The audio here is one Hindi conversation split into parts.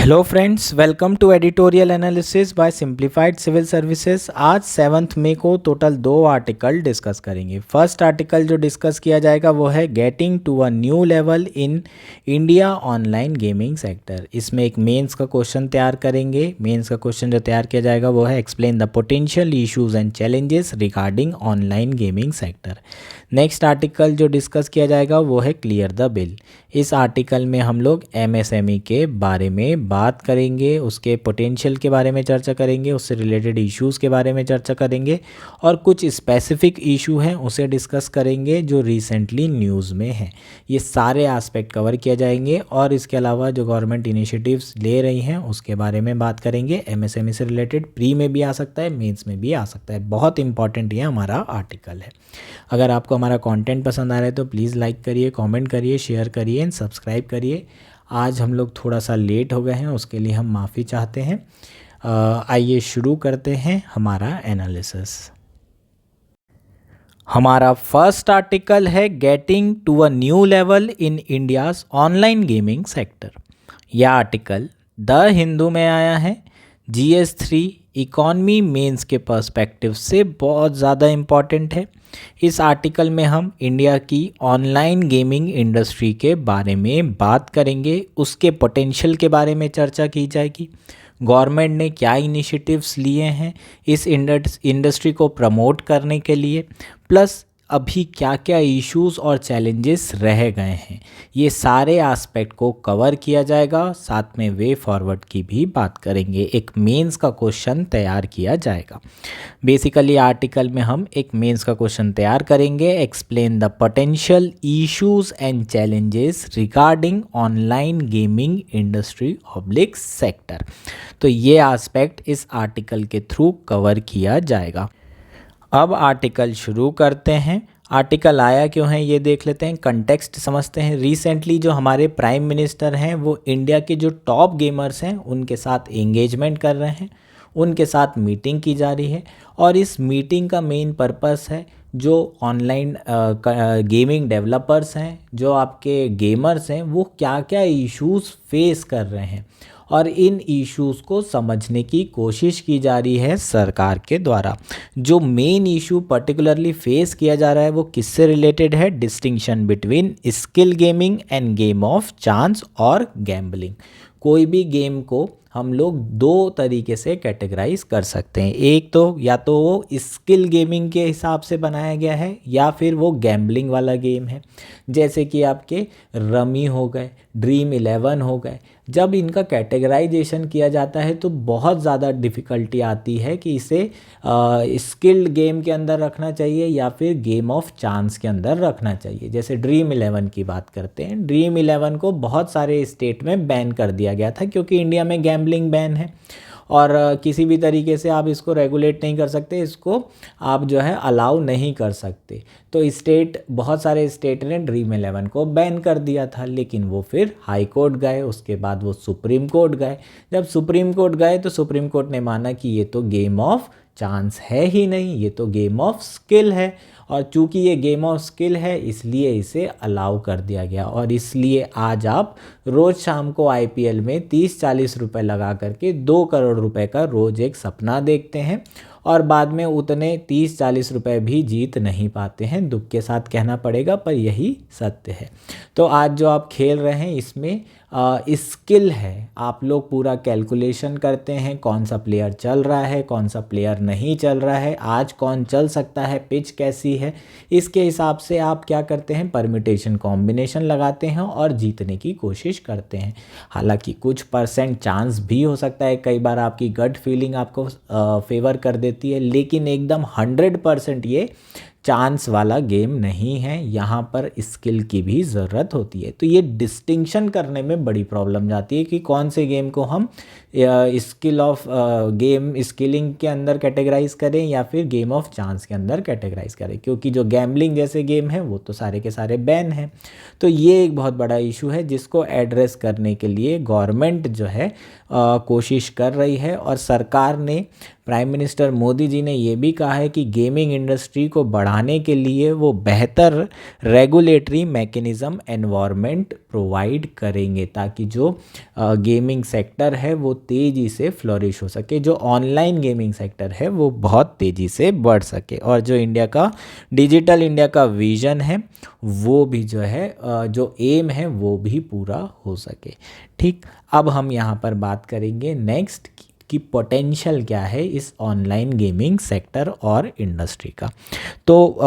Hello friends, welcome to editorial analysis by simplified civil services. आज 7 मई को टोटल 2 आर्टिकल डिस्कस करेंगे। फर्स्ट आर्टिकल जो डिस्कस किया जाएगा वो है getting to a new level in India online gaming sector. इसमें एक मेंस का क्वेश्चन तैयार करेंगे। मेंस का क्वेश्चन जो तैयार किया जाएगा वो है explain the potential issues and challenges regarding online gaming sector. Next article जो डिस्कस किया जाएगा वो है क्लियर द बिल। इस आर्टिकल में हम लोग एमएसएमई के बारे में बात करेंगे, उसके पोटेंशियल के बारे में चर्चा करेंगे, उससे रिलेटेड इश्यूज़ के बारे में चर्चा करेंगे और कुछ स्पेसिफिक इशू हैं उसे डिस्कस करेंगे जो रिसेंटली न्यूज़ में हैं। ये सारे एस्पेक्ट कवर किए जाएंगे और इसके अलावा जो गवर्नमेंट इनिशिएटिव्स ले रही हैं उसके बारे में बात करेंगे। एमएसएमई से रिलेटेड प्री में भी आ सकता है, मेंस में भी आ सकता है। बहुत इंपॉर्टेंट ये हमारा आर्टिकल है। अगर आपको हमारा कंटेंट पसंद आ रहा है तो प्लीज़ लाइक करिए, कमेंट करिए, शेयर करिए एंड सब्सक्राइब करिए। आज हम लोग थोड़ा सा लेट हो गए हैं, उसके लिए हम माफ़ी चाहते हैं। आइए शुरू करते हैं हमारा एनालिसिस। हमारा फर्स्ट आर्टिकल है getting to a new level in India's online gaming sector. यह आर्टिकल द हिंदू में आया है। GS3 इकॉनमी मेंस के पर्सपेक्टिव से बहुत ज़्यादा इम्पॉर्टेंट है। इस आर्टिकल में हम इंडिया की ऑनलाइन गेमिंग इंडस्ट्री के बारे में बात करेंगे, उसके पोटेंशियल के बारे में चर्चा की जाएगी। गवर्नमेंट ने क्या इनिशिएटिव्स लिए हैं इस इंडस्ट्री को प्रमोट करने के लिए, प्लस अभी क्या क्या इश्यूज और चैलेंजेस रह गए हैं, ये सारे एस्पेक्ट को कवर किया जाएगा। साथ में वे फॉरवर्ड की भी बात करेंगे। एक मेंस का क्वेश्चन तैयार किया जाएगा। बेसिकली आर्टिकल में हम एक मेंस का क्वेश्चन तैयार करेंगे, explain the potential issues and challenges regarding online gaming industry oblique sector. तो ये एस्पेक्ट इस आर्टिकल के थ्रू कवर किया जाएगा। अब आर्टिकल शुरू करते हैं। आर्टिकल आया क्यों है ये देख लेते हैं, कंटेक्स्ट समझते हैं। रिसेंटली जो हमारे प्राइम मिनिस्टर हैं वो इंडिया के जो टॉप गेमर्स हैं उनके साथ एंगेजमेंट कर रहे हैं, उनके साथ मीटिंग की जा रही है और इस मीटिंग का मेन पर्पस है जो ऑनलाइन गेमिंग डेवलपर्स हैं, जो आपके गेमर्स हैं, वो क्या क्या इश्यूज़ फेस कर रहे हैं और इन इश्यूज़ को समझने की कोशिश की जा रही है सरकार के द्वारा। जो मेन इशू पर्टिकुलरली फेस किया जा रहा है वो किससे रिलेटेड है, distinction between skill gaming end game of chance और गैम्बलिंग। कोई भी गेम को हम लोग दो तरीके से कैटेगराइज कर सकते हैं। एक तो या तो वो स्किल गेमिंग के हिसाब से बनाया गया है या फिर वो गैम्बलिंग वाला गेम है, जैसे कि आपके रमी हो गए, ड्रीम 11 हो गए। जब इनका कैटेगराइजेशन किया जाता है तो बहुत ज़्यादा डिफ़िकल्टी आती है कि इसे स्किल्ड गेम के अंदर रखना चाहिए या फिर गेम ऑफ चांस के अंदर रखना चाहिए। जैसे ड्रीम 11 की बात करते हैं, ड्रीम 11 को बहुत सारे स्टेट में बैन कर दिया गया था क्योंकि इंडिया में गैम्बलिंग बैन है और किसी भी तरीके से आप इसको रेगुलेट नहीं कर सकते, इसको आप जो है अलाउ नहीं कर सकते। तो बहुत सारे स्टेट ने ड्रीम 11 को बैन कर दिया था, लेकिन वो फिर हाई कोर्ट गए, उसके बाद वो सुप्रीम कोर्ट गए। जब सुप्रीम कोर्ट गए तो सुप्रीम कोर्ट ने माना कि ये तो गेम ऑफ चांस है ही नहीं, ये तो गेम ऑफ स्किल है और चूंकि ये गेम ऑफ स्किल है इसलिए इसे अलाउ कर दिया गया। और इसलिए आज आप रोज़ शाम को IPL में 30-40 रुपए लगा करके 2 करोड़ रुपए का रोज़ एक सपना देखते हैं और बाद में उतने 30-40 रुपए भी जीत नहीं पाते हैं। दुख के साथ कहना पड़ेगा पर यही सत्य है। तो आज जो आप खेल रहे हैं इसमें स्किल है, आप लोग पूरा कैलकुलेशन करते हैं कौन सा प्लेयर चल रहा है, कौन सा प्लेयर नहीं चल रहा है, आज कौन चल सकता है, पिच कैसी है, इसके हिसाब से आप क्या करते हैं, परम्यूटेशन कॉम्बिनेशन लगाते हैं और जीतने की कोशिश करते हैं। हालांकि कुछ % चांस भी हो सकता है, कई बार आपकी गट फीलिंग आपको फेवर कर देती है, लेकिन एकदम 100% ये चांस वाला गेम नहीं है, यहाँ पर स्किल की भी ज़रूरत होती है। तो ये डिस्टिंक्शन करने में बड़ी प्रॉब्लम जाती है कि कौन से गेम को हम स्किलिंग के अंदर कैटेगराइज करें या फिर गेम ऑफ चांस के अंदर कैटेगराइज करें, क्योंकि जो गैम्बलिंग जैसे गेम है वो तो सारे के सारे बैन हैं। तो ये एक बहुत बड़ा इशू है जिसको एड्रेस करने के लिए गवर्नमेंट जो है कोशिश कर रही है और सरकार ने प्राइम मिनिस्टर मोदी जी ने ये भी कहा है कि गेमिंग इंडस्ट्री को बढ़ाने के लिए वो बेहतर रेगुलेटरी मैकेनिज़्म एनवायरनमेंट प्रोवाइड करेंगे, ताकि जो गेमिंग सेक्टर है वो तेज़ी से फ्लोरिश हो सके, जो ऑनलाइन गेमिंग सेक्टर है वो बहुत तेज़ी से बढ़ सके, और जो इंडिया का डिजिटल इंडिया का विज़न है वो भी जो है जो एम है वो भी पूरा हो सके। ठीक, अब हम यहाँ पर बात करेंगे नेक्स्ट कि पोटेंशियल क्या है इस ऑनलाइन गेमिंग सेक्टर और इंडस्ट्री का। तो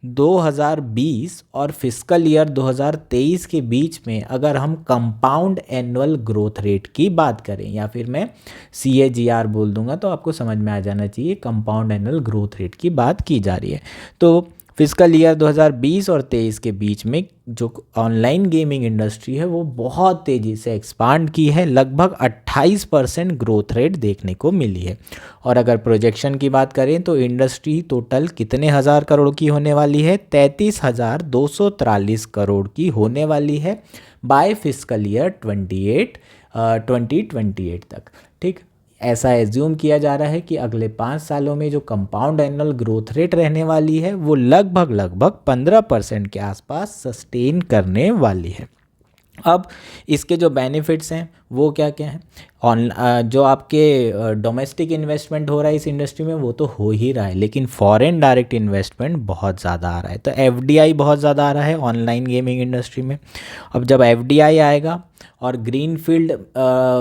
2020 और फिस्कल ईयर 2023 के बीच में अगर हम कंपाउंड एनुअल ग्रोथ रेट की बात करें, या फिर मैं CAGR बोल दूंगा तो आपको समझ में आ जाना चाहिए, कंपाउंड एनुअल ग्रोथ रेट की बात की जा रही है। तो फिस्कल ईयर 2020 और 23 के बीच में जो ऑनलाइन गेमिंग इंडस्ट्री है वो बहुत तेज़ी से एक्सपांड की है, लगभग 28% ग्रोथ रेट देखने को मिली है। और अगर प्रोजेक्शन की बात करें तो इंडस्ट्री टोटल कितने हज़ार करोड़ की होने वाली है, 33,243 करोड़ की होने वाली है बाय फिस्कल ईयर 2028 तक। ठीक, ऐसा एज्यूम किया जा रहा है कि अगले 5 सालों में जो कंपाउंड एनुअल ग्रोथ रेट रहने वाली है वो लगभग 15% के आसपास सस्टेन करने वाली है। अब इसके जो बेनिफिट्स हैं वो क्या क्या हैं, जो आपके डोमेस्टिक इन्वेस्टमेंट हो रहा है इस इंडस्ट्री में वो तो हो ही रहा है, लेकिन फॉरेन डायरेक्ट इन्वेस्टमेंट बहुत ज़्यादा आ रहा है। तो FDI बहुत ज़्यादा आ रहा है ऑनलाइन गेमिंग इंडस्ट्री में। अब जब FDI आएगा और ग्रीनफील्ड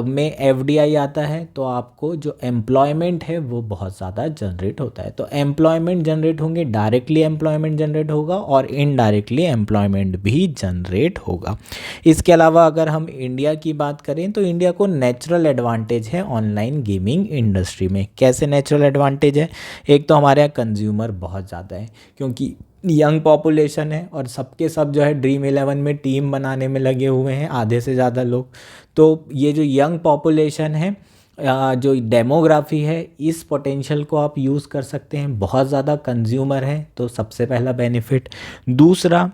में FDI आता है तो आपको जो एम्प्लॉयमेंट है वो बहुत ज़्यादा जनरेट होता है। तो एम्प्लॉयमेंट जनरेट होंगे, डायरेक्टली एम्प्लॉयमेंट जनरेट होगा और इनडायरेक्टली एम्प्लॉयमेंट भी जनरेट होगा। इसके अलावा अगर हम इंडिया की बात करें तो इंडिया को नेचुरल एडवांटेज है ऑनलाइन गेमिंग इंडस्ट्री में। कैसे नेचुरल एडवांटेज है, एक तो हमारे यहाँ कंज्यूमर बहुत ज़्यादा है, क्योंकि यंग पॉपुलेशन है और सबके सब जो है ड्रीम 11 में टीम बनाने में लगे हुए हैं, आधे से ज़्यादा लोग। तो ये जो यंग पॉपुलेशन है, जो डेमोग्राफी है, इस पोटेंशियल को आप यूज़ कर सकते हैं। बहुत ज़्यादा कंज्यूमर है तो सबसे पहला बेनिफिट। दूसरा,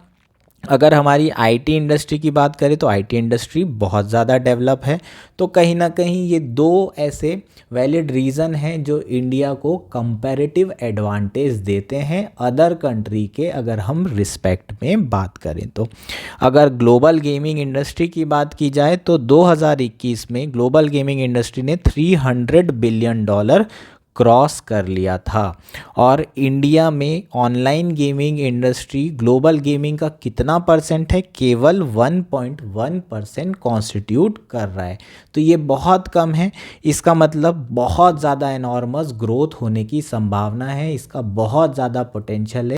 अगर हमारी IT इंडस्ट्री की बात करें तो IT इंडस्ट्री बहुत ज़्यादा डेवलप है। तो कहीं ना कहीं ये दो ऐसे वैलिड रीज़न हैं जो इंडिया को कंपैरेटिव एडवांटेज देते हैं अदर कंट्री के, अगर हम रिस्पेक्ट में बात करें तो। अगर ग्लोबल गेमिंग इंडस्ट्री की बात की जाए तो 2021 में ग्लोबल गेमिंग इंडस्ट्री ने $300 बिलियन क्रॉस कर लिया था। और इंडिया में online gaming industry global gaming का कितना परसेंट है, केवल 1.1% कॉन्स्टिट्यूट कर रहा है। तो ये बहुत कम है, इसका मतलब बहुत ज़्यादा एनॉर्मस ग्रोथ होने की संभावना है, इसका बहुत ज़्यादा पोटेंशियल है।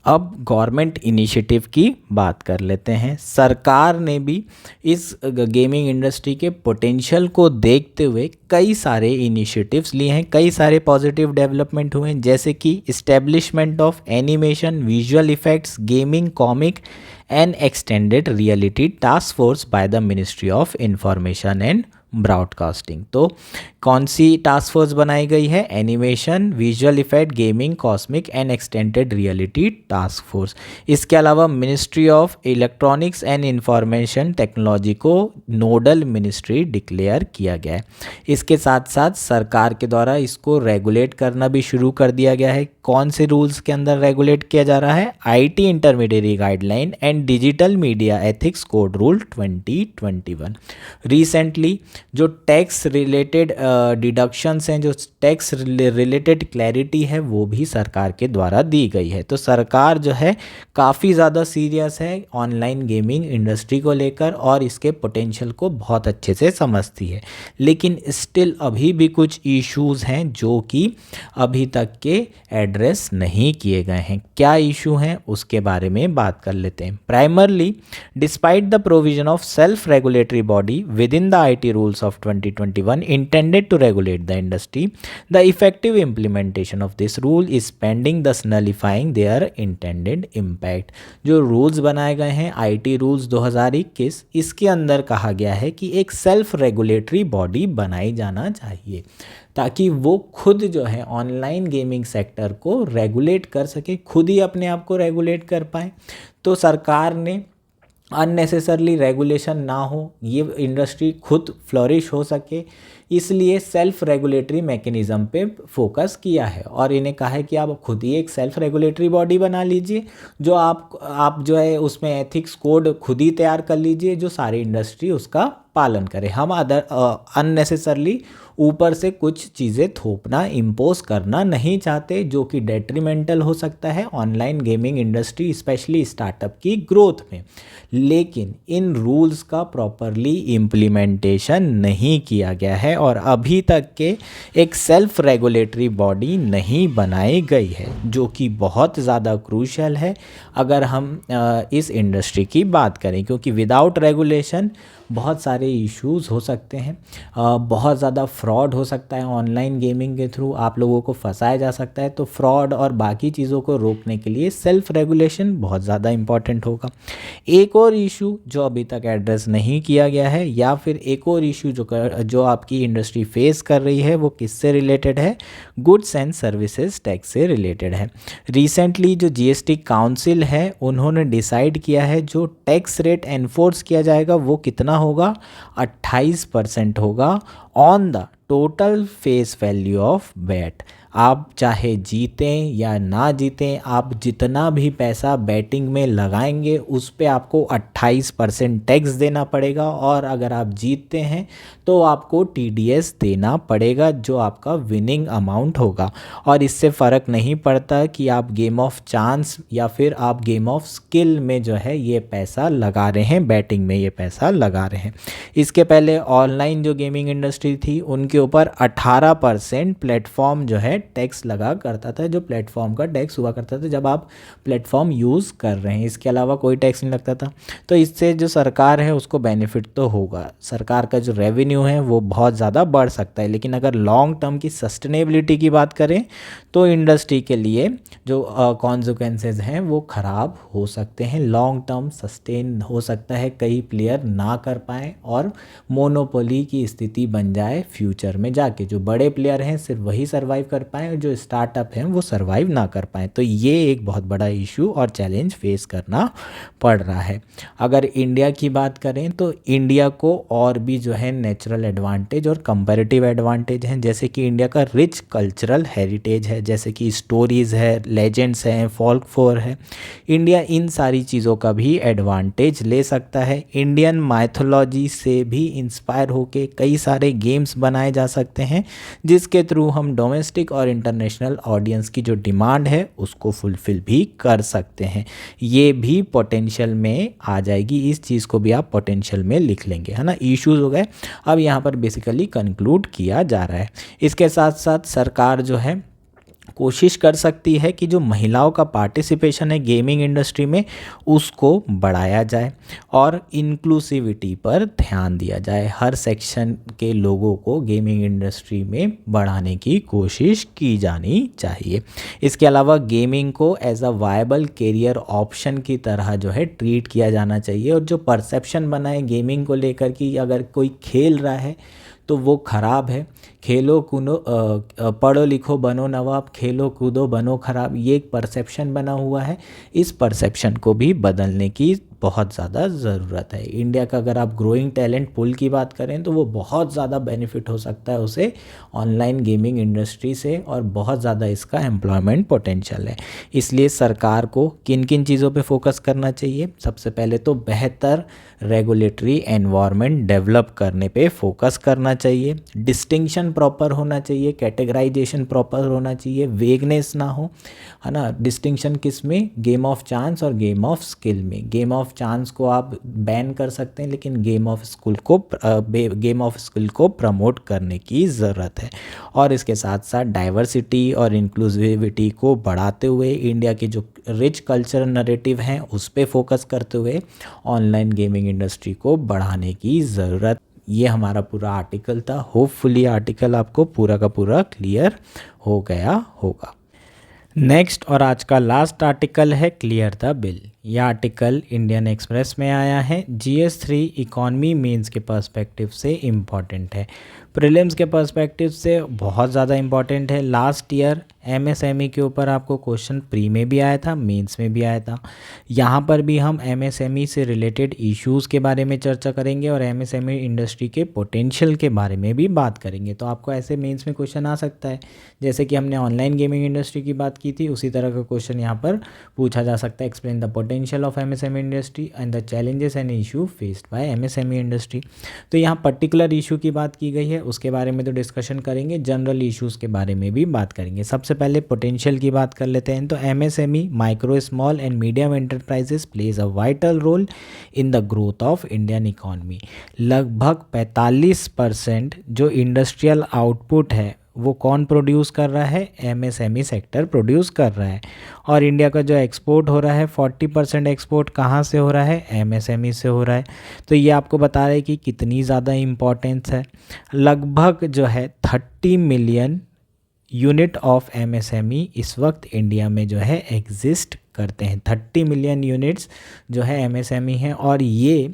अब गवर्नमेंट इनिशिएटिव की बात कर लेते हैं। सरकार ने भी इस गेमिंग इंडस्ट्री के पोटेंशियल को देखते हुए कई सारे इनिशिएटिव्स लिए हैं, कई सारे पॉजिटिव डेवलपमेंट हुए हैं, जैसे कि establishment of animation, visual effects, gaming, comic and extended reality task force by the ministry of information and broadcasting. तो कौन सी टास्क फोर्स बनाई गई है, animation, visual effect, gaming, cosmic and extended reality task force. इसके अलावा ministry of electronics and information technology को नोडल मिनिस्ट्री डिक्लेयर किया गया है। इसके साथ साथ सरकार के द्वारा इसको रेगुलेट करना भी शुरू कर दिया गया है। कौन से रूल्स के अंदर रेगुलेट किया जा रहा है, IT intermediate guideline and digital media ethics code rule 2021। Recently जो टैक्स रिलेटेड डिडक्शंस हैं, जो टैक्स रिलेटेड क्लैरिटी है, वो भी सरकार के द्वारा दी गई है। तो सरकार जो है काफ़ी ज़्यादा सीरियस है ऑनलाइन गेमिंग इंडस्ट्री को लेकर और इसके पोटेंशियल को बहुत अच्छे से समझती है। लेकिन स्टिल अभी भी कुछ इश्यूज़ हैं जो कि अभी तक के एड्रेस नहीं किए गए हैं। क्या इशू हैं उसके बारे में बात कर लेते हैं। Primarily, despite the provision of self regulatory body with in the IT rules of 2021 intended to regulate the industry, the effective implementation of this rule is pending, thus nullifying their intended impact। जो रूल्स बनाए गए हैं IT रूल्स 2021, इसके अंदर कहा गया है कि एक सेल्फ रेगुलेटरी बॉडी बनाई जाना चाहिए ताकि वो खुद जो है ऑनलाइन गेमिंग सेक्टर को रेगुलेट कर सके, खुद ही अपने आप को रेगुलेट कर पाए। तो सरकार ने अननेसेसरली रेगुलेशन ना हो, ये इंडस्ट्री खुद फ्लोरिश हो सके, इसलिए सेल्फ रेगुलेटरी मैकेनिज़्म पे फोकस किया है। और इन्हें कहा है कि आप खुद ही एक सेल्फ रेगुलेटरी बॉडी बना लीजिए, जो आप जो है उसमें एथिक्स कोड खुद ही तैयार कर लीजिए, जो सारी इंडस्ट्री उसका पालन करे। हम अननेसेसरली ऊपर से कुछ चीज़ें थोपना, इम्पोज करना नहीं चाहते, जो कि डेट्रीमेंटल हो सकता है online gaming industry specially startup की ग्रोथ में। लेकिन इन रूल्स का प्रॉपरली इम्प्लीमेंटेशन नहीं किया गया है और अभी तक के एक सेल्फ रेगुलेटरी बॉडी नहीं बनाई गई है, जो कि बहुत ज़्यादा क्रूशियल है अगर हम इस इंडस्ट्री की बात करें, क्योंकि विदाउट रेगुलेशन बहुत सारे इश्यूज़ हो सकते हैं, बहुत ज़्यादा फ्रॉड हो सकता है ऑनलाइन गेमिंग के थ्रू, आप लोगों को फंसाया जा सकता है। तो फ्रॉड और बाकी चीज़ों को रोकने के लिए सेल्फ रेगुलेशन बहुत ज़्यादा इम्पॉर्टेंट होगा। एक और इशू जो अभी तक एड्रेस नहीं किया गया है, या फिर एक और इशू जो आपकी इंडस्ट्री फेस कर रही है, वो किससे रिलेटेड है? गुड्स एंड सर्विसेज टैक्स से रिलेटेड है। रिसेंटली जो जीएसटी काउंसिल है, उन्होंने डिसाइड किया है जो टैक्स रेट एनफोर्स किया जाएगा वो कितना होगा? 28% होगा on the total face value of bat. आप चाहे जीतें या ना जीतें, आप जितना भी पैसा बैटिंग में लगाएंगे उस पे आपको 28% टैक्स देना पड़ेगा, और अगर आप जीतते हैं तो आपको टीडीएस देना पड़ेगा, जो आपका विनिंग अमाउंट होगा। और इससे फ़र्क नहीं पड़ता कि आप गेम ऑफ चांस या फिर आप गेम ऑफ स्किल में जो है ये पैसा लगा रहे हैं, बैटिंग में ये पैसा लगा रहे हैं। इसके पहले ऑनलाइन जो गेमिंग इंडस्ट्री थी, उनके ऊपर 18% प्लेटफॉर्म जो है टैक्स लगा करता था, जो प्लेटफॉर्म का टैक्स हुआ करता था जब आप प्लेटफॉर्म यूज़ कर रहे हैं। इसके अलावा कोई टैक्स नहीं लगता था। तो इससे जो सरकार है उसको बेनिफिट तो होगा, सरकार का जो रेवेन्यू है वो बहुत ज़्यादा बढ़ सकता है। लेकिन अगर लॉन्ग टर्म की सस्टेनेबिलिटी की बात करें तो इंडस्ट्री के लिए जो कॉन्सिक्वेंसेज हैं वो ख़राब हो सकते हैं। लॉन्ग टर्म सस्टेन हो सकता है, कई प्लेयर ना कर पाएँ और मोनोपोली की स्थिति बन जाए फ्यूचर में जाके। जो बड़े प्लेयर हैं सिर्फ वही सर्वाइव कर पाएँ और जो स्टार्टअप हैं वो सर्वाइव ना कर पाएँ। तो ये एक बहुत बड़ा इशू और चैलेंज फेस करना पड़ रहा है। अगर इंडिया की बात करें तो इंडिया को और भी जो है नेचुरल एडवांटेज और कंपैरेटिव एडवांटेज हैं, जैसे कि इंडिया का रिच कल्चरल हेरिटेज है, जैसे कि स्टोरीज़ है, लेजेंड्स हैं, फोल्क फोर है। इंडिया इन सारी चीज़ों का भी एडवांटेज ले सकता है। इंडियन माइथोलॉजी से भी इंस्पायर होके कई सारे गेम्स बनाए जा सकते हैं, जिसके थ्रू हम डोमेस्टिक और इंटरनेशनल ऑडियंस की जो डिमांड है उसको फुलफ़िल भी कर सकते हैं। ये भी पोटेंशियल में आ जाएगी, इस चीज़ को भी आप पोटेंशियल में लिख लेंगे, है ना। इश्यूज़ हो गए, अब यहाँ पर बेसिकली कंक्लूड किया जा रहा है। इसके साथ साथ सरकार जो है कोशिश कर सकती है कि जो महिलाओं का पार्टिसिपेशन है गेमिंग इंडस्ट्री में उसको बढ़ाया जाए और इंक्लूसिविटी पर ध्यान दिया जाए। हर सेक्शन के लोगों को गेमिंग इंडस्ट्री में बढ़ाने की कोशिश की जानी चाहिए। इसके अलावा गेमिंग को as a viable career option की तरह जो है ट्रीट किया जाना चाहिए। और जो परसेप्शन बना है गेमिंग को लेकर कि अगर कोई खेल रहा है तो वो ख़राब है, खेलो कूदो पढ़ो लिखो बनो नवाब, खेलो कूदो बनो खराब, ये एक परसेप्शन बना हुआ है। इस परसेप्शन को भी बदलने की बहुत ज़्यादा ज़रूरत है। इंडिया का अगर आप ग्रोइंग टैलेंट पूल की बात करें तो वो बहुत ज़्यादा बेनिफिट हो सकता है उसे ऑनलाइन गेमिंग इंडस्ट्री से, और बहुत ज़्यादा इसका एम्प्लॉयमेंट पोटेंशियल है। इसलिए सरकार को किन किन चीज़ों पे फोकस करना चाहिए? सबसे पहले तो बेहतर रेगुलेटरी एनवायरनमेंट डेवलप करने पे फोकस करना चाहिए। डिस्टिंक्शन प्रॉपर होना चाहिए, कैटेगराइजेशन प्रॉपर होना चाहिए, वेगनेस ना हो, है ना। डिस्टिंक्शन किस में? गेम ऑफ चांस और गेम ऑफ स्किल में। गेम ऑफ चांस को आप बैन कर सकते हैं, लेकिन गेम ऑफ स्किल को प्रमोट करने की ज़रूरत है। और इसके साथ साथ डाइवर्सिटी और इंक्लूसिविटी को बढ़ाते हुए इंडिया के जो रिच कल्चरल नरेटिव हैं उस पे फोकस करते हुए ऑनलाइन गेमिंग इंडस्ट्री को बढ़ाने की ज़रूरत। ये हमारा पूरा आर्टिकल था। होपफुली आर्टिकल आपको पूरा का पूरा क्लियर हो गया होगा। नेक्स्ट और आज का लास्ट आर्टिकल है क्लियर द बिल। यह आर्टिकल इंडियन एक्सप्रेस में आया है। GS3 इकॉनमी मेंस के पर्सपेक्टिव से इम्पॉर्टेंट है, प्रीलिम्स के पर्सपेक्टिव से बहुत ज़्यादा इम्पॉर्टेंट है। लास्ट ईयर MSME के ऊपर आपको क्वेश्चन प्री में भी आया था, मेंस में भी आया था। यहाँ पर भी हम MSME से रिलेटेड इश्यूज़ के बारे में चर्चा करेंगे और MSME इंडस्ट्री के पोटेंशियल के बारे में भी बात करेंगे। तो आपको ऐसे मेंस में क्वेश्चन आ सकता है, जैसे कि हमने ऑनलाइन गेमिंग इंडस्ट्री की बात की थी, उसी तरह का क्वेश्चन यहाँ पर पूछा जा सकता है। Explain the potential of MSME industry and the challenges and issue faced by MSME industry. तो यहाँ पर्टिकुलर इशू की बात की गई है, उसके बारे में तो डिस्कशन करेंगे, जनरल इश्यूज़ के बारे में भी बात करेंगे। सबसे पहले पोटेंशियल की बात कर लेते हैं। तो MSME micro small and medium enterprises plays a vital role in the growth of Indian economy. लगभग 45% जो इंडस्ट्रियल आउटपुट है वो कौन प्रोड्यूस कर रहा है? MSME सेक्टर प्रोड्यूस कर रहा है। और इंडिया का जो एक्सपोर्ट हो रहा है 40% एक्सपोर्ट कहाँ से हो रहा है? MSME से हो रहा है। तो ये आपको बता रहे हैं कि कितनी ज़्यादा इम्पोर्टेंस है। लगभग जो है 30 मिलियन यूनिट ऑफ MSME इस वक्त इंडिया में जो है एग्जिस्ट करते हैं। 30 मिलियन यूनिट्स जो है MSME हैं और ये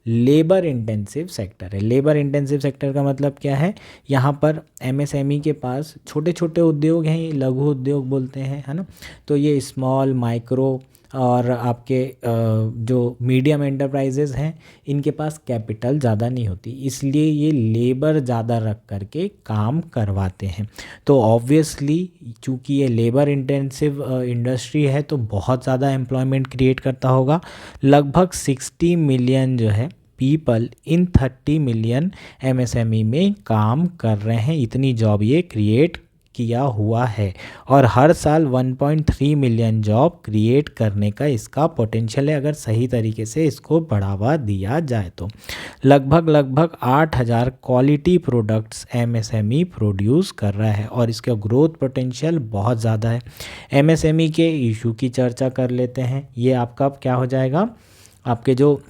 लेबर इंटेंसिव सेक्टर है। लेबर इंटेंसिव सेक्टर का मतलब क्या है? यहाँ पर MSME के पास छोटे छोटे उद्योग हैं, ये लघु उद्योग बोलते हैं, है ना। तो ये स्मॉल, माइक्रो और आपके जो मीडियम एंटरप्राइजेज़ हैं, इनके पास कैपिटल ज़्यादा नहीं होती, इसलिए ये लेबर ज़्यादा रख करके काम करवाते हैं। तो ऑब्वियसली चूँकि ये लेबर इंटेंसिव इंडस्ट्री है तो बहुत ज़्यादा एम्प्लॉयमेंट क्रिएट करता होगा। लगभग 60 मिलियन जो है पीपल इन 30 मिलियन MSME में काम कर रहे हैं, इतनी जॉब ये क्रिएट किया हुआ है। और हर साल 1.3 मिलियन जॉब क्रिएट करने का इसका पोटेंशियल है, अगर सही तरीके से इसको बढ़ावा दिया जाए तो। लगभग 8,000 क्वालिटी प्रोडक्ट्स MSME प्रोड्यूस कर रहा है और इसका ग्रोथ पोटेंशियल बहुत ज़्यादा है। MSME के इशू की चर्चा कर लेते हैं। ये आपका क्या हो जाएगा? आपके जो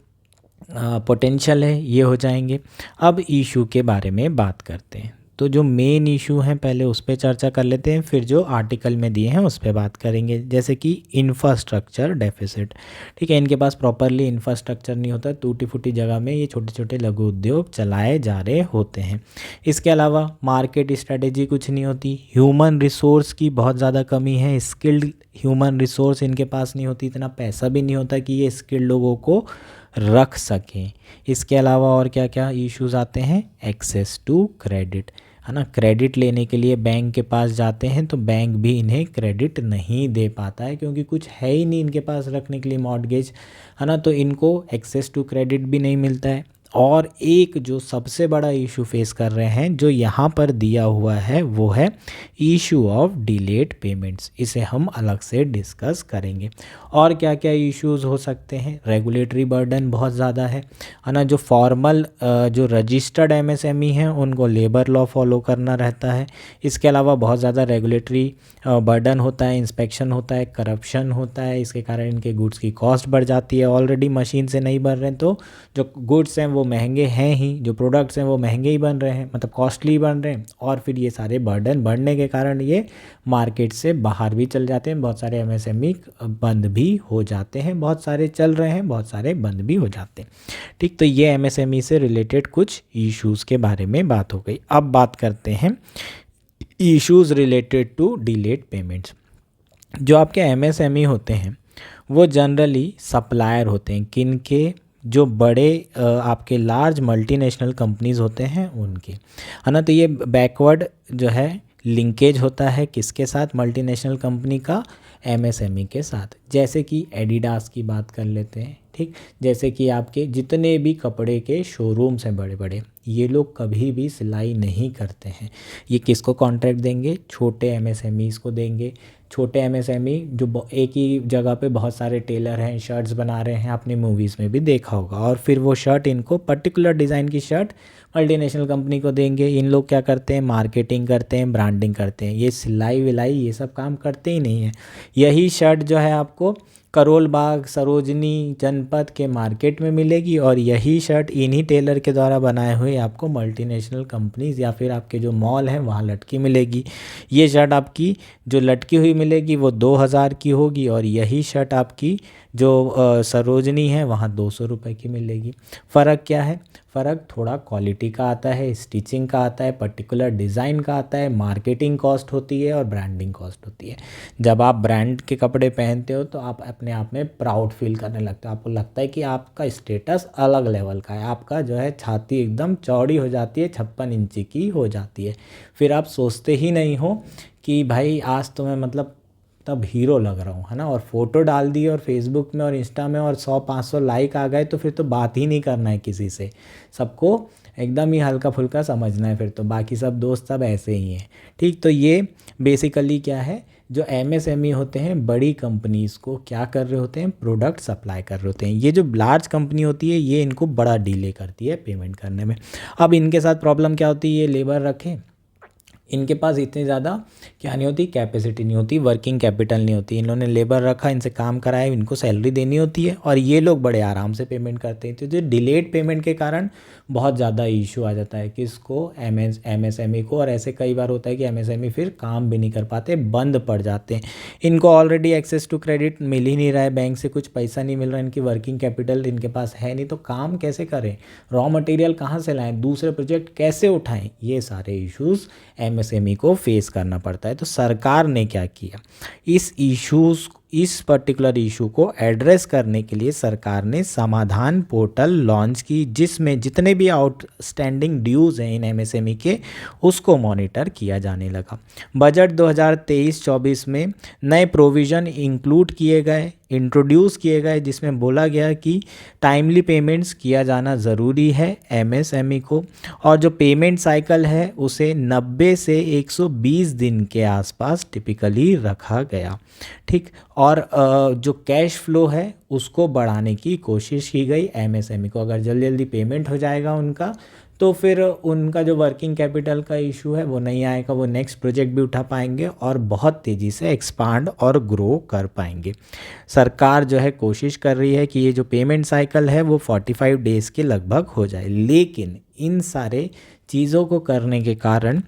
पोटेंशियल है ये हो जाएंगे। अब इशू के बारे में बात करते हैं। तो जो मेन इशू हैं पहले उस पर चर्चा कर लेते हैं, फिर जो आर्टिकल में दिए हैं उस पर बात करेंगे। जैसे कि इंफ्रास्ट्रक्चर डेफिसिट, ठीक है, इनके पास प्रॉपरली इंफ्रास्ट्रक्चर नहीं होता, टूटी फूटी जगह में ये छोटे छोटे लघु उद्योग चलाए जा रहे होते हैं। इसके अलावा मार्केट स्ट्रेटेजी कुछ नहीं होती, ह्यूमन रिसोर्स की बहुत ज़्यादा कमी है, स्किल्ड ह्यूमन रिसोर्स इनके पास नहीं होती, इतना पैसा भी नहीं होता कि ये स्किल्ड लोगों को रख सकें। इसके अलावा और क्या क्या इश्यूज आते हैं? एक्सेस टू क्रेडिट, है ना। क्रेडिट लेने के लिए बैंक के पास जाते हैं तो बैंक भी इन्हें क्रेडिट नहीं दे पाता है, क्योंकि कुछ है ही नहीं इनके पास रखने के लिए मॉर्गेज, है ना। तो इनको एक्सेस टू क्रेडिट भी नहीं मिलता है। और एक जो सबसे बड़ा इशू फेस कर रहे हैं जो यहाँ पर दिया हुआ है वो है इशू ऑफ डिलेड पेमेंट्स। इसे हम अलग से डिस्कस करेंगे। और क्या क्या इश्यूज हो सकते हैं? रेगुलेटरी बर्डन बहुत ज़्यादा है ना। जो फॉर्मल जो रजिस्टर्ड MSME हैं उनको लेबर लॉ फॉलो करना रहता है। इसके अलावा बहुत ज़्यादा रेगुलेटरी बर्डन होता है, इंस्पेक्शन होता है, करप्शन होता है। इसके कारण इनके गुड्स की कॉस्ट बढ़ जाती है। ऑलरेडी मशीन से नहीं बन रहे हैं तो जो गुड्स हैं वो महंगे हैं ही, जो प्रोडक्ट्स हैं वो महंगे ही बन रहे हैं, मतलब कॉस्टली बन रहे हैं। और फिर ये सारे बर्डन बढ़ने के कारण ये मार्केट से बाहर भी चल जाते हैं। बहुत सारे MSME बंद भी हो जाते हैं, बहुत सारे चल रहे हैं, बहुत सारे बंद भी हो जाते हैं। ठीक, तो ये MSME से रिलेटेड कुछ इश्यूज़ के बारे में बात हो गई। अब बात करते हैं issues related to delayed payments. जो आपके MSME होते हैं वो जनरली सप्लायर होते हैं, किन के? जो बड़े आपके लार्ज मल्टीनेशनल कंपनीज़ होते हैं उनके, है ना। तो ये बैकवर्ड जो है लिंकेज होता है किसके साथ? मल्टीनेशनल कंपनी का MSME के साथ। जैसे कि एडिडास की बात कर लेते हैं, ठीक। जैसे कि आपके जितने भी कपड़े के शोरूम्स हैं बड़े बड़े, ये लोग कभी भी सिलाई नहीं करते हैं। ये किसको कॉन्ट्रैक्ट देंगे? छोटे MSMEs को देंगे। छोटे MSME जो एक ही जगह पे बहुत सारे टेलर हैं, शर्ट्स बना रहे हैं, आपने मूवीज़ में भी देखा होगा। और फिर वो शर्ट इनको पर्टिकुलर डिज़ाइन की शर्ट मल्टीनेशनल कंपनी को देंगे। इन लोग क्या करते हैं? मार्केटिंग करते हैं, ब्रांडिंग करते हैं। ये सिलाई विलाई ये सब काम करते ही नहीं है। यही शर्ट जो है आपको करोल बाग सरोजनी जनपद के मार्केट में मिलेगी, और यही शर्ट इन्हीं टेलर के द्वारा बनाए हुए आपको मल्टीनेशनल कंपनीज या फिर आपके जो मॉल हैं वहाँ लटकी मिलेगी। ये शर्ट आपकी जो लटकी हुई मिलेगी वो 2000 की होगी, और यही शर्ट आपकी जो सरोजनी है वहाँ 200 रुपये की मिलेगी। फ़र्क क्या है? फ़र्क थोड़ा क्वालिटी का आता है, स्टिचिंग का आता है, पर्टिकुलर डिज़ाइन का आता है, मार्केटिंग कॉस्ट होती है और ब्रांडिंग कॉस्ट होती है। जब आप ब्रांड के कपड़े पहनते हो तो आप अपने आप में प्राउड फील करने लगते हो, आपको लगता है कि आपका स्टेटस अलग लेवल का है, आपका जो है छाती एकदम चौड़ी हो जाती है, 56 इंची की हो जाती है। फिर आप सोचते ही नहीं हो कि भाई आज तो मैं मतलब तब हीरो लग रहा हूँ, है ना। और फोटो डाल दी और फेसबुक में और इंस्टा में और 100-500 लाइक आ गए तो फिर तो बात ही नहीं करना है किसी से, सबको एकदम ही हल्का फुल्का समझना है, फिर तो बाकी सब दोस्त सब ऐसे ही हैं। ठीक, तो ये बेसिकली क्या है, जो एमएसएमई होते हैं बड़ी कंपनीज़ को क्या कर रहे होते हैं, प्रोडक्ट सप्लाई कर रहे होते हैं। ये जो लार्ज कंपनी होती है ये इनको बड़ा डिले करती है पेमेंट करने में। अब इनके साथ प्रॉब्लम क्या होती है, ये लेबर रखें, इनके पास इतनी ज़्यादा क्या नहीं होती, कैपेसिटी नहीं होती, वर्किंग कैपिटल नहीं होती। इन्होंने लेबर रखा, इनसे काम कराया, इनको सैलरी देनी होती है, और ये लोग बड़े आराम से पेमेंट करते हैं। तो जो डिलेड पेमेंट के कारण बहुत ज़्यादा इशू आ जाता है किसको, एमएसएमई को। और ऐसे कई बार होता है कि एमएसएमई फिर काम भी नहीं कर पाते, बंद पड़ जाते हैं। इनको ऑलरेडी एक्सेस टू क्रेडिट मिल ही नहीं रहा है, बैंक से कुछ पैसा नहीं मिल रहा है, इनकी वर्किंग कैपिटल इनके पास है नहीं, तो काम कैसे करें, रॉ मटेरियल कहाँ से लाएं, दूसरे प्रोजेक्ट कैसे उठाएं, ये सारे इश्यूज़ एमएसएमई को फेस करना पड़ता है। तो सरकार ने क्या किया, इस पर्टिकुलर इशू को एड्रेस करने के लिए सरकार ने समाधान पोर्टल लॉन्च की, जिसमें जितने भी आउटस्टैंडिंग ड्यूज़ हैं इन एमएसएमई के उसको मॉनिटर किया जाने लगा। बजट 2023-24 में नए प्रोविज़न इंट्रोड्यूस किए गए, जिसमें बोला गया कि टाइमली पेमेंट्स किया जाना ज़रूरी है एमएसएमई को, और जो पेमेंट साइकिल है उसे 90 से 120 दिन के आसपास टिपिकली रखा गया। ठीक, और जो कैश फ्लो है उसको बढ़ाने की कोशिश की गई एमएसएमई को। अगर जल्दी जल्दी पेमेंट हो जाएगा उनका तो फिर उनका जो वर्किंग कैपिटल का इशू है वो नहीं आएगा, वो नेक्स्ट प्रोजेक्ट भी उठा पाएंगे और बहुत तेज़ी से एक्सपांड और ग्रो कर पाएंगे। सरकार जो है कोशिश कर रही है कि ये जो पेमेंट साइकिल है वो 45 डेज़ के लगभग हो जाए, लेकिन इन सारे चीज़ों को करने के कारण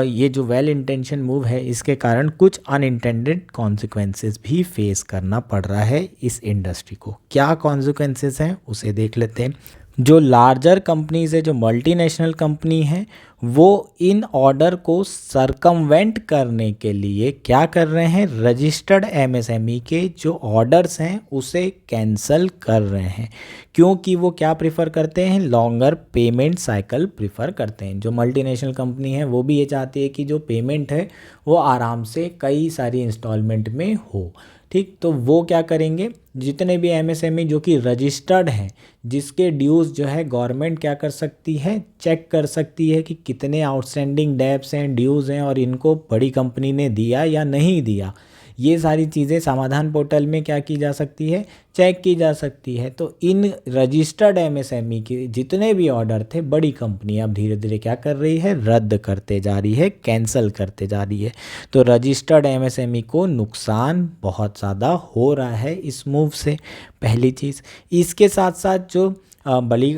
ये जो वेल इंटेंशन मूव है इसके कारण कुछ अनइंटेंडेड कॉन्सिक्वेंसेस भी फेस करना पड़ रहा है इस इंडस्ट्री को। क्या कॉन्सिक्वेंसेस हैं उसे देख लेते हैं। जो लार्जर कंपनीज है, जो मल्टीनेशनल कंपनी है, वो इन ऑर्डर को सरकमवेंट करने के लिए क्या कर रहे हैं, रजिस्टर्ड एमएसएमई के जो ऑर्डर्स हैं उसे कैंसिल कर रहे हैं, क्योंकि वो क्या प्रिफ़र करते हैं, लॉन्गर पेमेंट साइकिल प्रिफ़र करते हैं। जो मल्टीनेशनल कंपनी है वो भी ये चाहती है कि जो पेमेंट है वो आराम से कई सारी इंस्टॉलमेंट में हो। ठीक, तो वो क्या करेंगे, जितने भी एमएसएमई जो कि रजिस्टर्ड हैं, जिसके ड्यूज़ जो है गवर्नमेंट क्या कर सकती है, चेक कर सकती है कि कितने आउटस्टैंडिंग डेब्ट्स हैं, ड्यूज़ हैं, और इनको बड़ी कंपनी ने दिया या नहीं दिया, ये सारी चीज़ें समाधान पोर्टल में क्या की जा सकती है, चेक की जा सकती है। तो इन रजिस्टर्ड एमएसएमई के जितने भी ऑर्डर थे बड़ी कंपनी अब धीरे धीरे क्या कर रही है, रद्द करते जा रही है, कैंसिल करते जा रही है। तो रजिस्टर्ड एमएसएमई को नुकसान बहुत ज़्यादा हो रहा है इस मूव से, पहली चीज़। इसके साथ साथ जो बड़ी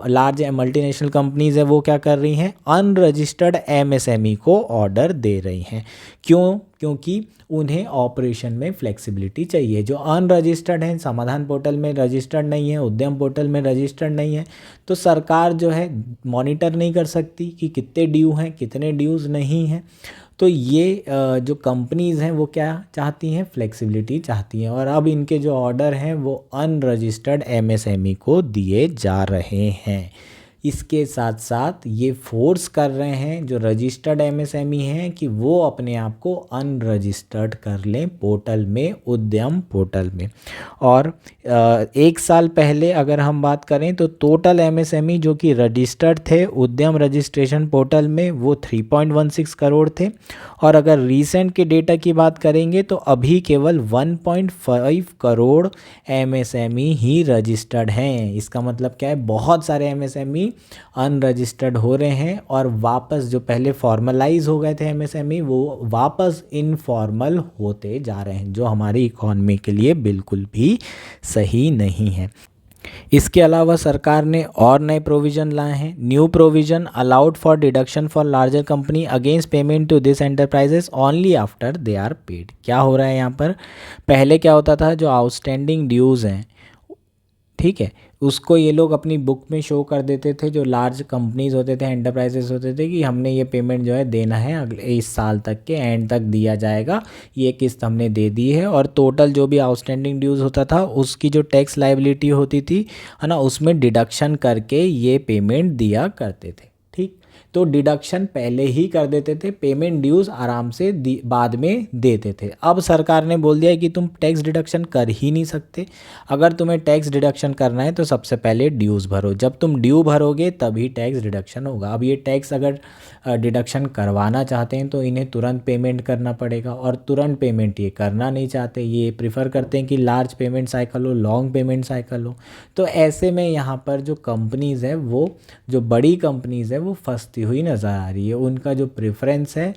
लार्ज मल्टीनेशनल कंपनीज़ है वो क्या कर रही हैं, अनरजिस्टर्ड एमएसएमई को ऑर्डर दे रही हैं। क्यों? क्योंकि उन्हें ऑपरेशन में फ्लेक्सिबिलिटी चाहिए। जो अनरजिस्टर्ड हैं, समाधान पोर्टल में रजिस्टर्ड नहीं है, उद्यम पोर्टल में रजिस्टर्ड नहीं है, तो सरकार जो है मॉनिटर नहीं कर सकती कि कितने ड्यू हैं, कितने ड्यूज़ नहीं हैं। तो ये जो कंपनीज़ हैं वो क्या चाहती हैं, फ्लेक्सिबिलिटी चाहती हैं, और अब इनके जो ऑर्डर हैं वो अनरजिस्टर्ड एमएसएमई को दिए जा रहे हैं। इसके साथ साथ ये फोर्स कर रहे हैं जो रजिस्टर्ड एमएसएमई हैं कि वो अपने आप को अनरजिस्टर्ड कर लें पोर्टल में, उद्यम पोर्टल में। और एक साल पहले अगर हम बात करें तो टोटल एमएसएमई जो कि रजिस्टर्ड थे उद्यम रजिस्ट्रेशन पोर्टल में वो 3.16 करोड़ थे, और अगर रीसेंट के डेटा की बात करेंगे तो अभी केवल 1.5 करोड़ एमएसएमई ही रजिस्टर्ड हैं। इसका मतलब क्या है, बहुत सारे एमएसएमई अनरजिस्टर्ड हो रहे हैं और वापस जो पहले फॉर्मलाइज हो गए थे एमएसएमई वो वापस इनफॉर्मल होते जा रहे हैं, जो हमारी इकॉनमी के लिए बिल्कुल भी सही नहीं है। इसके अलावा सरकार ने और नए प्रोविज़न लाए हैं। New provision allowed for deduction for larger company against payment to this enterprises only after they are paid. क्या हो रहा है यहाँ पर, पहले क्या होता था, जो आउटस्टैंडिंग ड्यूज़ हैं, ठीक है, उसको ये लोग अपनी बुक में शो कर देते थे, जो लार्ज कंपनीज होते थे, एंटरप्राइजेस होते थे, कि हमने ये पेमेंट जो है देना है अगले इस साल तक के एंड तक दिया जाएगा, ये किस्त हमने दे दी है। और टोटल जो भी आउटस्टैंडिंग ड्यूज़ होता था उसकी जो टैक्स लायबिलिटी होती थी, है ना, उसमें डिडक्शन करके ये पेमेंट दिया करते थे। ठीक, तो डिडक्शन पहले ही कर देते थे, पेमेंट ड्यूज़ आराम से बाद में देते थे। अब सरकार ने बोल दिया है कि तुम टैक्स डिडक्शन कर ही नहीं सकते। अगर तुम्हें टैक्स डिडक्शन करना है तो सबसे पहले ड्यूज़ भरो, जब तुम ड्यू भरोगे तभी टैक्स डिडक्शन होगा। अब ये टैक्स अगर डिडक्शन करवाना चाहते हैं तो इन्हें तुरंत पेमेंट करना पड़ेगा, और तुरंत पेमेंट ये करना नहीं चाहते, ये प्रिफर करते हैं कि लार्ज पेमेंट साइकिल हो, लॉन्ग पेमेंट साइकिल हो। तो ऐसे में यहाँ पर जो कंपनीज़ है, वो जो बड़ी कंपनीज़ है वो फंसती हुई नज़र आ रही है। उनका जो प्रेफरेंस है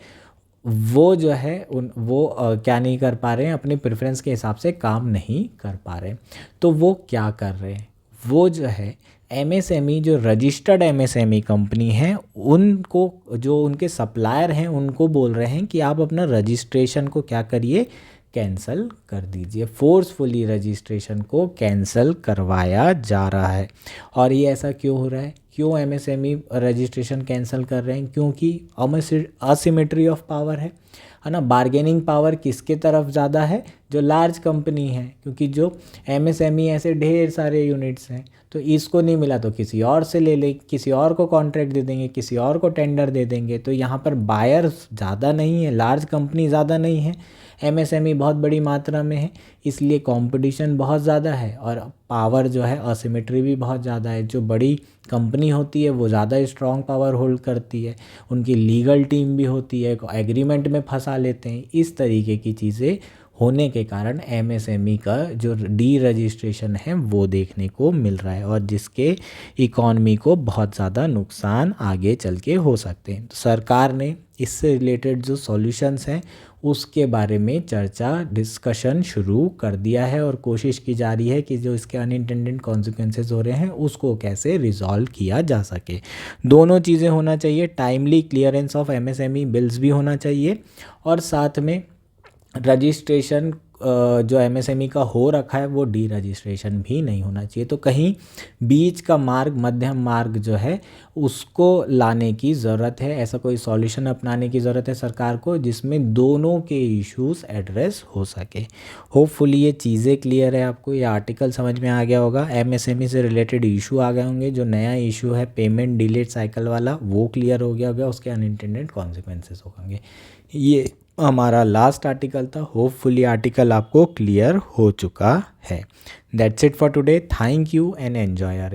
वो जो है क्या नहीं कर पा रहे हैं, अपने प्रेफरेंस के हिसाब से काम नहीं कर पा रहे। तो वो क्या कर रहे हैं, वो जो है एमएसएमई, जो रजिस्टर्ड एमएसएमई कंपनी है, उनको, जो उनके सप्लायर हैं, उनको बोल रहे हैं कि आप अपना रजिस्ट्रेशन को क्या करिए, कैंसिल कर दीजिए। फोर्सफुली रजिस्ट्रेशन को कैंसिल करवाया जा रहा है। और ये ऐसा क्यों हो रहा है, क्यों एमएसएमई रजिस्ट्रेशन कैंसिल कर रहे हैं, क्योंकि असिमेट्री ऑफ पावर है ना। बार्गेनिंग पावर किसके तरफ ज़्यादा है, जो लार्ज कंपनी है, क्योंकि जो एमएसएमई ऐसे ढेर सारे यूनिट्स हैं, तो इसको नहीं मिला तो किसी और से ले ले, किसी और को कॉन्ट्रैक्ट दे देंगे, किसी और को टेंडर दे देंगे। तो यहाँ पर बायर्स ज़्यादा नहीं है, लार्ज कंपनी ज़्यादा नहीं है, एमएसएमई बहुत बड़ी मात्रा में है, इसलिए कंपटीशन बहुत ज़्यादा है और पावर जो है असिमेट्री भी बहुत ज़्यादा है। जो बड़ी कंपनी होती है वो ज़्यादा स्ट्रॉन्ग पावर होल्ड करती है, उनकी लीगल टीम भी होती है, एग्रीमेंट में फंसा लेते हैं। इस तरीके की चीज़ें होने के कारण एमएसएमई का जो डी रजिस्ट्रेशन है वो देखने को मिल रहा है, और जिसके इकॉनमी को बहुत ज़्यादा नुकसान आगे चल के हो सकते हैं। तो सरकार ने इससे रिलेटेड जो सॉल्यूशंस हैं उसके बारे में चर्चा, डिस्कशन शुरू कर दिया है, और कोशिश की जा रही है कि जो इसके अनइंटेंडेड कॉन्सिक्वेंसेस हो रहे हैं उसको कैसे रिजॉल्व किया जा सके। दोनों चीज़ें होना चाहिए, timely clearance of MSME bills भी होना चाहिए, और साथ में रजिस्ट्रेशन जो एमएसएमई का हो रखा है वो डी रजिस्ट्रेशन भी नहीं होना चाहिए। तो कहीं बीच का मार्ग, मध्यम मार्ग जो है उसको लाने की ज़रूरत है, ऐसा कोई सॉल्यूशन अपनाने की ज़रूरत है सरकार को जिसमें दोनों के इश्यूज एड्रेस हो सके। होपफुली ये चीज़ें क्लियर है आपको, ये आर्टिकल समझ में आ गया होगा, एमएसएमई से रिलेटेड इशू आ गए होंगे। जो नया इशू है पेमेंट डिलेड साइकिल वाला वो क्लियर हो गया होगा, उसके अनइंटेंडेड कॉन्सिक्वेंसेस होंगे। ये हमारा लास्ट आर्टिकल था, होपफुली आर्टिकल आपको क्लियर हो चुका है। That's it for today, thank you and enjoy a